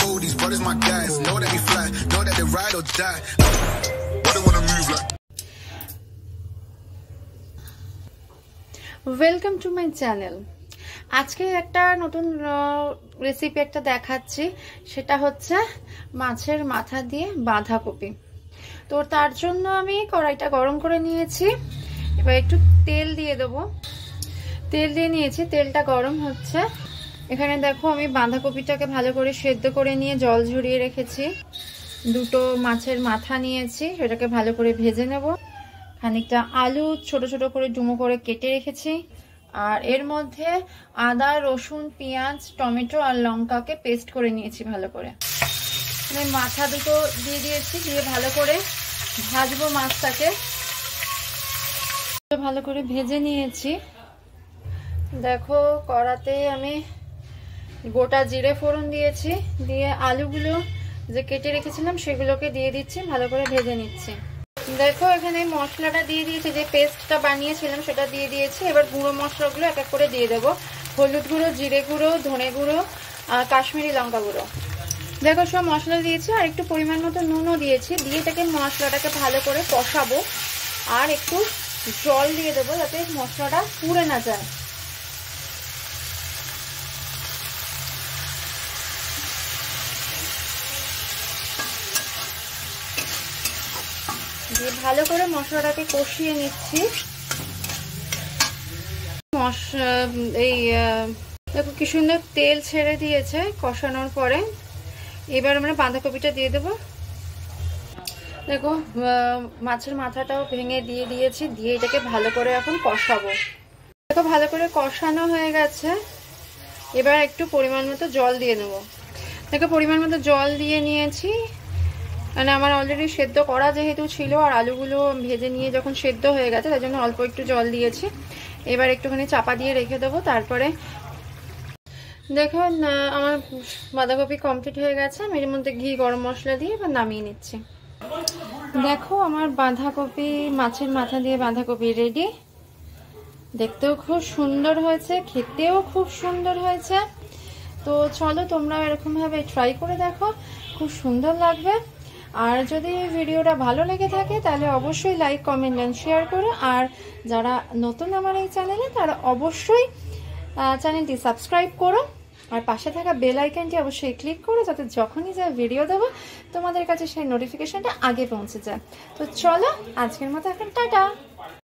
fool, these brothers my guys. Know that we fly, know that they ride or die. What they wanna move like? Welcome to my channel. আজকে একটা নতুন recipe একটা দেখাচ্ছি, সেটা হচ্ছে মাছের মাথা দিয়ে বাঁধাকপি। তো তার জন্য আমি কড়াইটা গরম করে নিয়েছি, এবার একটু তেল দিয়ে দেবো। তেল দিয়ে নিয়েছি, তেলটা গরম হচ্ছে। এখানে দেখো আমি বাঁধাকপিটাকে ভালো করে সেদ্ধ করে নিয়ে জল ঝরিয়ে রেখেছি। দুটো মাছের মাথা নিয়েছি, সেটাকে ভালো করে ভেজে নেব। খানিকটা আলু ছোট ছোট করে ডুমো করে কেটে রেখেছি, আর এর মধ্যে আদা রসুন পেঁয়াজ টমেটো আর লঙ্কাকে পেস্ট করে নিয়েছি ভালো করে। আমি মাথা দুটো দিয়ে দিয়েছি, দিয়ে ভালো করে ভাজবো মাছটাকে। ভালো করে ভেজে নিয়েছি। দেখো কড়াতে আমি গোটা জিরে ফোড়ন দিয়েছি, দিয়ে আলুগুলো যে কেটে রেখেছিলাম সেগুলোকে দিয়ে দিচ্ছি, ভালো করে ভেজে নিচ্ছি। দেখো এখানে মশলাটা দিয়ে দিয়েছি, যে পেস্টটা বানিয়েছিলাম সেটা দিয়ে দিয়েছি। এবার গুঁড়ো মশলাগুলো এক এক করে দিয়ে দেবো। হলুদ গুঁড়ো, জিরে গুঁড়ো, ধনে গুঁড়ো আর কাশ্মীরি লঙ্কা গুঁড়ো। দেখো সব মশলা দিয়েছি, আর একটু পরিমাণ মতো নুনও দিয়েছি। দিয়ে এটাকে মশলাটাকে ভালো করে কষাবো, আর একটু জল দিয়ে দেবো যাতে মশলাটা পুড়ে না যায়। দিয়ে ভালো করে মশলাটাকে কষিয়ে নিচ্ছি। এই দেখো কি সুন্দর তেল ছেড়ে দিয়েছে কষানোর পরে। এবার আমরা বাঁধাকপিটা দিয়ে দেবো। দেখো মাছের মাথাটাও ভেঙে দিয়ে দিয়েছি, দিয়ে এটাকে ভালো করে এখন কষাবো। দেখো ভালো করে কষানো হয়ে গেছে, এবার একটু পরিমাণ মতো জল দিয়ে নেবো। দেখো পরিমাণ মতো জল দিয়ে নিয়েছি, মানে আমার অলরেডি সেদ্ধ করা যেহেতু ছিল, আর আলুগুলো ভেজে নিয়ে যখন সেদ্ধ হয়ে গেছে তার জন্য অল্প একটু জল দিয়েছি। এবার একটুখানি চাপা দিয়ে রেখে দেবো। তারপরে দেখো আমার বাঁধাকপি কমপ্লিট হয়ে গেছে। আমি এর মধ্যে ঘি গরম মশলা দিয়ে এবার নামিয়ে নিচ্ছি। দেখো আমার বাঁধাকপি মাছের মাথা দিয়ে বাঁধাকপি রেডি। দেখতেও খুব সুন্দর হয়েছে, খেতেও খুব সুন্দর হয়েছে। তো চলো তোমরা এরকমভাবে ট্রাই করে দেখো, খুব সুন্দর লাগবে। আর যদি ভিডিওটা ভালো লেগে থাকে তাহলে অবশ্যই লাইক কমেন্ট এন্ড শেয়ার করো। আর যারা নতুন আমার এই চ্যানেলে তারা অবশ্যই চ্যানেলটি সাবস্ক্রাইব করো, আর পাশে থাকা বেল আইকনটি অবশ্যই ক্লিক করো, যাতে যখনই যা ভিডিও দেবো তোমাদের কাছে সেই নোটিফিকেশনটা আগে পৌঁছে যায়। তো চলো আজকের মতো এখন টাটা।